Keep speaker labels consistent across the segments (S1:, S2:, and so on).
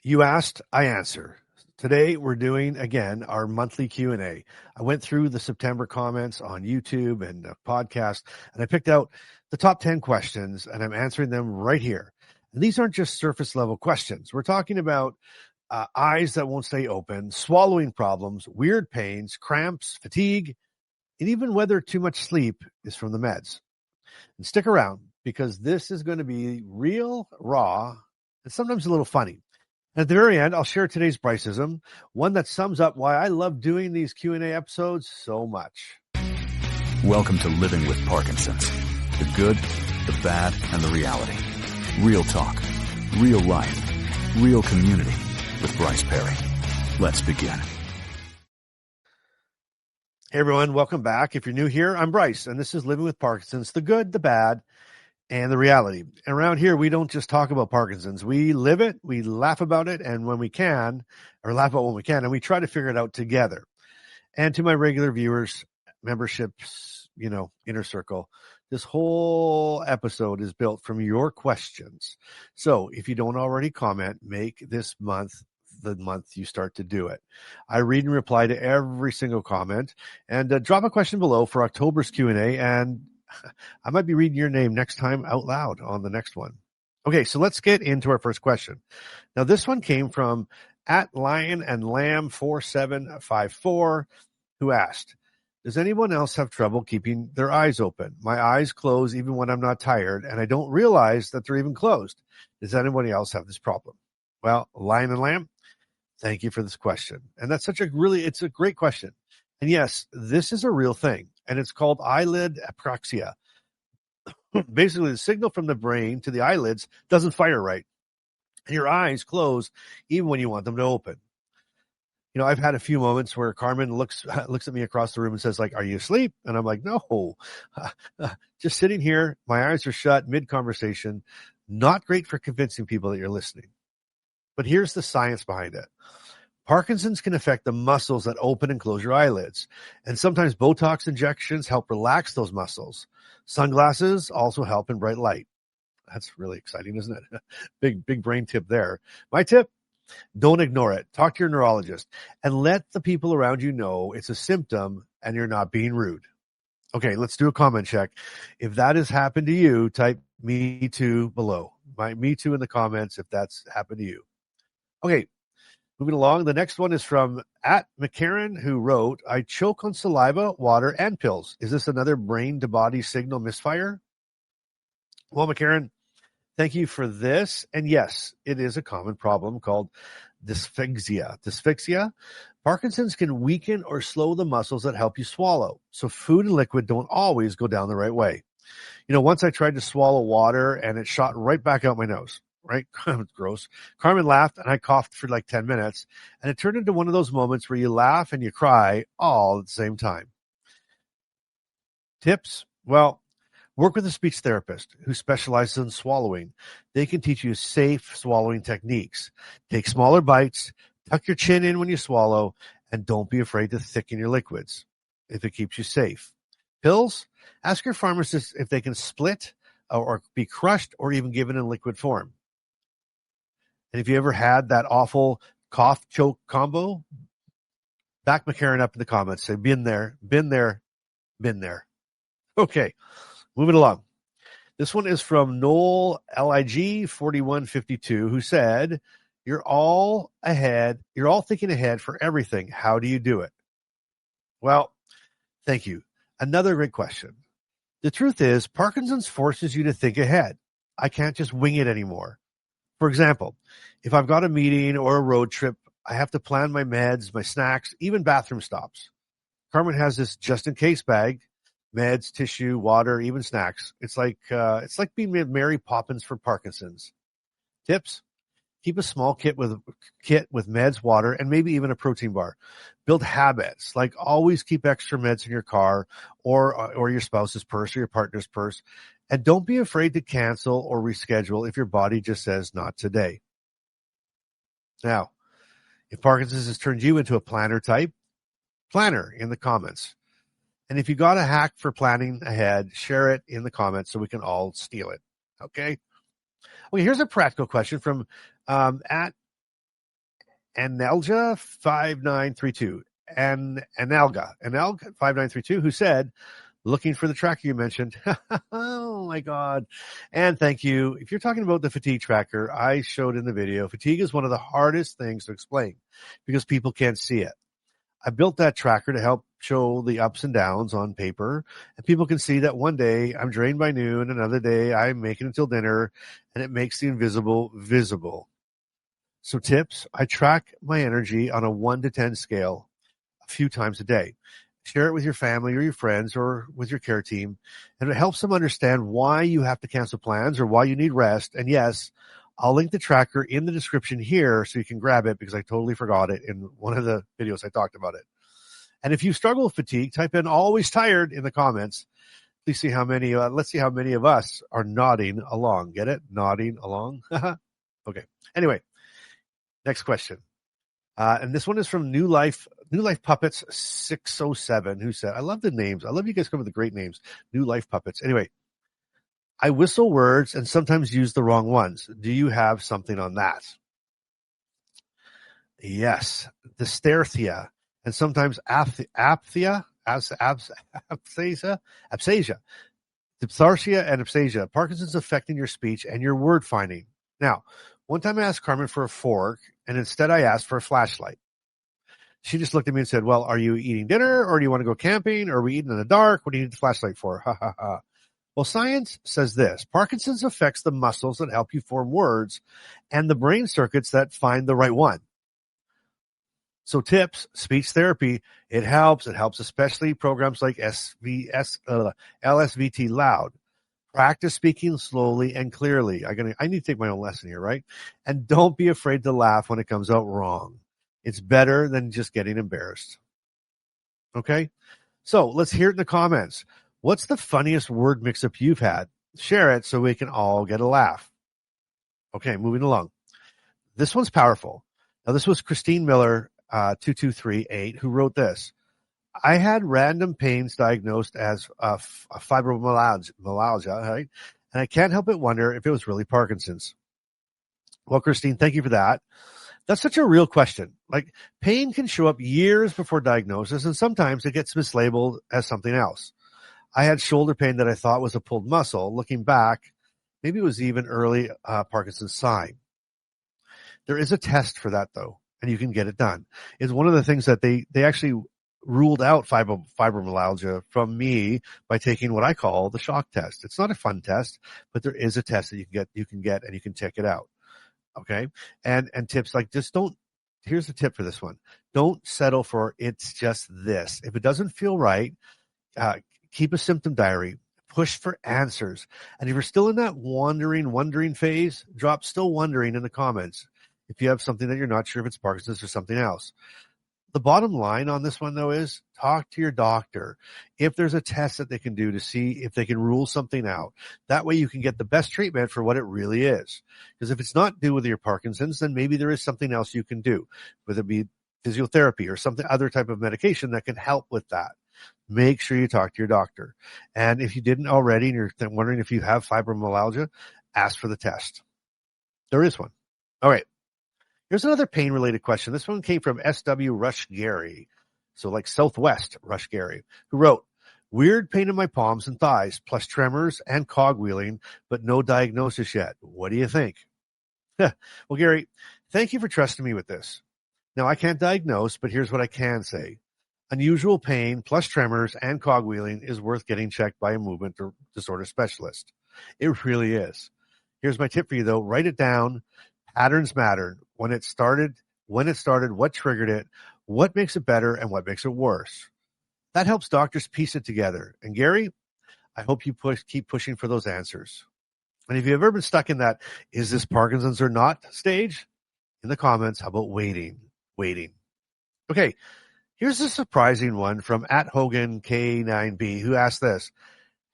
S1: You asked, I answer. Today, we're doing, again, our monthly Q&A. I went through the September comments on YouTube and the podcast, and I picked out the top 10 questions, and I'm answering them right here. And these aren't just surface-level questions. We're talking about eyes that won't stay open, swallowing problems, weird pains, cramps, fatigue, and even whether too much sleep is from the meds. And stick around, because this is going to be real, raw, and sometimes a little funny. At the very end, I'll share today's Bryceism, one that sums up why I love doing these Q&A episodes so much.
S2: Welcome to Living with Parkinsons. The good, the bad, and the reality. Real talk, real life, real community with Bryce Perry. Let's begin.
S1: Hey everyone, welcome back. If you're new here, I'm Bryce, and this is Living with Parkinsons, the good, the bad, and the reality. And around here, we don't just talk about Parkinson's. We live it, we laugh about it, and when we can, or laugh about when we can, and we try to figure it out together. And to my regular viewers, memberships, inner circle, this whole episode is built from your questions. So if you don't already comment, make this month the month you start to do it. I read and reply to every single comment, and drop a question below for October's Q&A, and I might be reading your name next time out loud on the next one. Okay, so let's get into our first question. Now, this one came from @LionandLamb4754, who asked, does anyone else have trouble keeping their eyes open? My eyes close even when I'm not tired, and I don't realize that they're even closed. Does anybody else have this problem? Well, Lion and Lamb, thank you for this question. And that's it's a great question. And yes, this is a real thing, and it's called eyelid apraxia. Basically, the signal from the brain to the eyelids doesn't fire right, and your eyes close even when you want them to open. I've had a few moments where Carmen looks at me across the room and says, are you asleep? And I'm like, no, just sitting here. My eyes are shut mid-conversation. Not great for convincing people that you're listening. But here's the science behind it. Parkinson's can affect the muscles that open and close your eyelids, and sometimes Botox injections help relax those muscles. Sunglasses also help in bright light. That's really exciting, isn't it? Big brain tip there. My tip, don't ignore it. Talk to your neurologist and let the people around you know it's a symptom and you're not being rude. Okay, let's do a comment check. If that has happened to you, type me too below. Me too in the comments if that's happened to you. Okay. Moving along, the next one is from @McCarran, who wrote, I choke on saliva, water, and pills. Is this another brain-to-body signal misfire? Well, McCarran, thank you for this. And yes, it is a common problem called dysphagia. Parkinson's can weaken or slow the muscles that help you swallow. So food and liquid don't always go down the right way. Once I tried to swallow water and it shot right back out my nose. Right? It's gross. Carmen laughed and I coughed for like 10 minutes, and it turned into one of those moments where you laugh and you cry all at the same time. Tips? Well, work with a speech therapist who specializes in swallowing. They can teach you safe swallowing techniques. Take smaller bites, tuck your chin in when you swallow, and don't be afraid to thicken your liquids if it keeps you safe. Pills? Ask your pharmacist if they can split or be crushed or even given in liquid form. And if you ever had that awful cough choke combo, back McCarran up in the comments. Say, been there, been there, been there. Okay, moving along. This one is from Noel LIG4152, who said, you're all thinking ahead for everything. How do you do it? Well, thank you. Another great question. The truth is, Parkinson's forces you to think ahead. I can't just wing it anymore. For example, if I've got a meeting or a road trip, I have to plan my meds, my snacks, even bathroom stops. Carmen has this just-in-case bag, meds, tissue, water, even snacks. It's like being Mary Poppins for Parkinson's. Tips? Keep a small kit with meds, water, and maybe even a protein bar. Build habits, like always keep extra meds in your car or your spouse's purse or your partner's purse. And don't be afraid to cancel or reschedule if your body just says not today. Now, if Parkinson's has turned you into a planner type, planner in the comments. And if you got a hack for planning ahead, share it in the comments so we can all steal it. Okay? Okay, here's a practical question from Analga 5932 and Analga 5932 who said, looking for the tracker you mentioned. Oh my God. And thank you. If you're talking about the fatigue tracker I showed in the video, fatigue is one of the hardest things to explain because people can't see it. I built that tracker to help show the ups and downs on paper, and people can see that one day I'm drained by noon, another day I'm making it until dinner, and it makes the invisible visible. So tips, I track my energy on a 1 to 10 scale a few times a day. Share it with your family or your friends or with your care team, and it helps them understand why you have to cancel plans or why you need rest. And yes, I'll link the tracker in the description here so you can grab it because I totally forgot it in one of the videos I talked about it. And if you struggle with fatigue, type in always tired in the comments. Let's see how many of us are nodding along. Get it? Nodding along. Okay. Anyway, next question. And this one is from New Life Puppets 607 who said, I love the names. I love you guys come up with the great names. New Life Puppets. Anyway, I whistle words and sometimes use the wrong ones. Do you have something on that? Yes. Dysarthria and sometimes aphasia, dysarthria and aphasia. Parkinson's affecting your speech and your word finding. Now, one time I asked Carmen for a fork and instead I asked for a flashlight. She just looked at me and said, well, are you eating dinner or do you want to go camping or are we eating in the dark? What do you need the flashlight for? Ha ha ha. Well, science says this. Parkinson's affects the muscles that help you form words and the brain circuits that find the right one. So tips, speech therapy, it helps. It helps especially programs like LSVT Loud. Practice speaking slowly and clearly. I need to take my own lesson here, right? And don't be afraid to laugh when it comes out wrong. It's better than just getting embarrassed. Okay? So let's hear it in the comments. What's the funniest word mix-up you've had? Share it so we can all get a laugh. Okay, moving along. This one's powerful. Now, this was Christine Miller, 2238, who wrote this. I had random pains diagnosed as a fibromyalgia, right? And I can't help but wonder if it was really Parkinson's. Well, Christine, thank you for that. That's such a real question. Like, pain can show up years before diagnosis, and sometimes it gets mislabeled as something else. I had shoulder pain that I thought was a pulled muscle. Looking back, maybe it was even early Parkinson's sign. There is a test for that, though, and you can get it done. It's one of the things that they actually ruled out fibromyalgia from me by taking what I call the shock test. It's not a fun test, but there is a test that you can get and you can check it out. Okay. And tips like here's the tip for this one. Don't settle for it's just this. If it doesn't feel right, keep a symptom diary, push for answers. And if you're still in that wondering phase, drop still wondering in the comments. If you have something that you're not sure if it's Parkinson's or something else. The bottom line on this one, though, is talk to your doctor. If there's a test that they can do to see if they can rule something out, that way you can get the best treatment for what it really is. Because if it's not due with your Parkinson's, then maybe there is something else you can do, whether it be physiotherapy or something, other type of medication that can help with that. Make sure you talk to your doctor. And if you didn't already and you're wondering if you have fibromyalgia, ask for the test. There is one. All right. Here's another pain-related question. This one came from SW Rush Gary, so like Southwest Rush Gary, who wrote, weird pain in my palms and thighs, plus tremors and cogwheeling, but no diagnosis yet. What do you think? Well, Gary, thank you for trusting me with this. Now, I can't diagnose, but here's what I can say. Unusual pain plus tremors and cogwheeling is worth getting checked by a movement disorder specialist. It really is. Here's my tip for you, though. Write it down. Patterns matter. When it started, what triggered it, what makes it better, and what makes it worse. That helps doctors piece it together. And Gary, I hope you keep pushing for those answers. And if you've ever been stuck in that, is this Parkinson's or not stage? In the comments, how about waiting? Okay, here's a surprising one from @HoganK9B who asked this.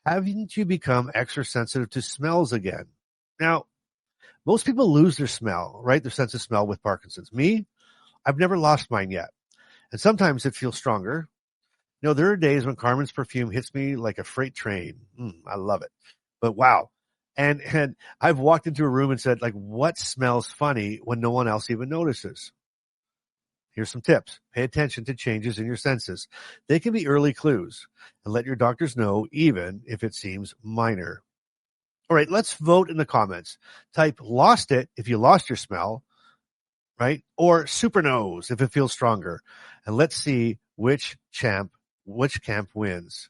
S1: Haven't you become extra sensitive to smells again? Now, most people lose their smell, right? Their sense of smell with Parkinson's. Me, I've never lost mine yet. And sometimes it feels stronger. You know, there are days when Carmen's perfume hits me like a freight train. I love it. But wow. And I've walked into a room and said, like, what smells funny when no one else even notices? Here's some tips. Pay attention to changes in your senses. They can be early clues, and let your doctors know even if it seems minor. All right, let's vote in the comments. Type lost it if you lost your smell, right? Or super nose if it feels stronger. And let's see which camp wins.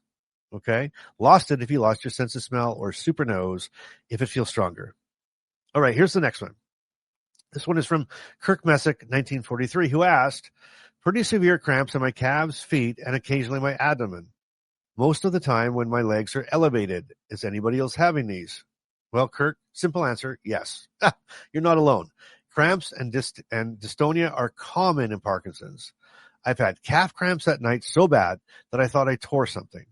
S1: Okay? Lost it if you lost your sense of smell, or super nose if it feels stronger. All right, here's the next one. This one is from Kirk Messick, 1943, who asked, pretty severe cramps in my calves, feet, and occasionally my abdomen. Most of the time when my legs are elevated. Is anybody else having these? Well, Kirk, simple answer, yes. You're not alone. Cramps and dystonia are common in Parkinson's. I've had calf cramps at night so bad that I thought I tore something.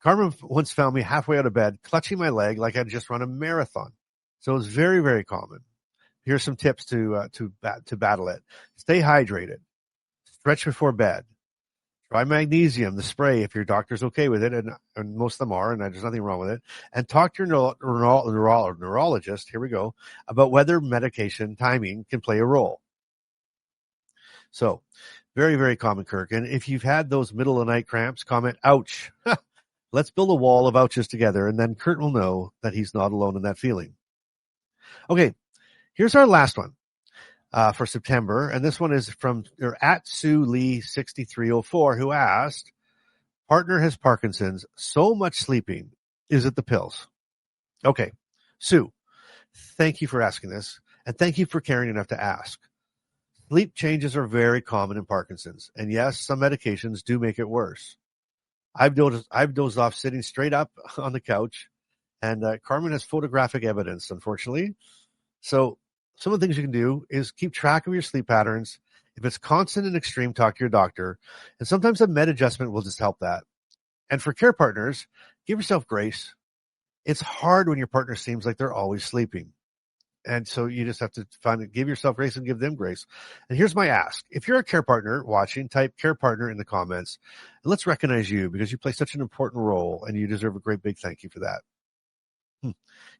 S1: Carmen once found me halfway out of bed, clutching my leg like I'd just run a marathon. So it's very, very common. Here's some tips to battle it. Stay hydrated. Stretch before bed. Try magnesium, the spray, if your doctor's okay with it, and most of them are, and there's nothing wrong with it. And talk to your neurologist, here we go, about whether medication timing can play a role. So, very, very common, Kirk. And if you've had those middle of the night cramps, comment, ouch. Let's build a wall of ouches together, and then Kurt will know that he's not alone in that feeling. Okay, here's our last one for September, and this one is from at Sue Lee 6304, who asked, partner has Parkinson's, so much sleeping, is it the pills? Okay, Sue, thank you for asking this, and thank you for caring enough to ask. Sleep changes are very common in Parkinson's, and yes, some medications do make it worse. I've dozed off sitting straight up on the couch, and Carmen has photographic evidence, unfortunately. So some of the things you can do is keep track of your sleep patterns. If it's constant and extreme, talk to your doctor. And sometimes a med adjustment will just help that. And for care partners, give yourself grace. It's hard when your partner seems like they're always sleeping. And so you just have to give yourself grace and give them grace. And here's my ask. If you're a care partner watching, type care partner in the comments. And let's recognize you because you play such an important role and you deserve a great big thank you for that. You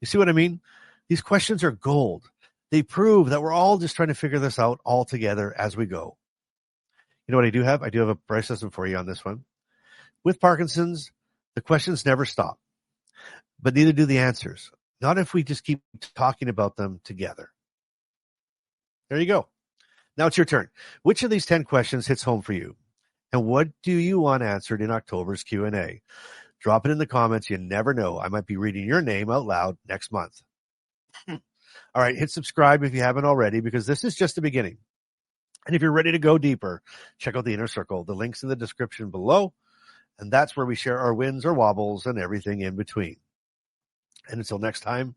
S1: see what I mean? These questions are gold. They prove that we're all just trying to figure this out all together as we go. You know what I do have? I do have a price system for you on this one. With Parkinson's, the questions never stop, but neither do the answers. Not if we just keep talking about them together. There you go. Now it's your turn. Which of these 10 questions hits home for you? And what do you want answered in October's Q&A? Drop it in the comments. You never know. I might be reading your name out loud next month. All right, hit subscribe if you haven't already, because this is just the beginning. And if you're ready to go deeper, check out the Inner Circle. The link's in the description below, and that's where we share our wins, our wobbles, and everything in between. And until next time,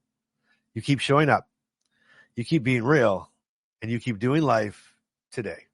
S1: you keep showing up, you keep being real, and you keep doing life today.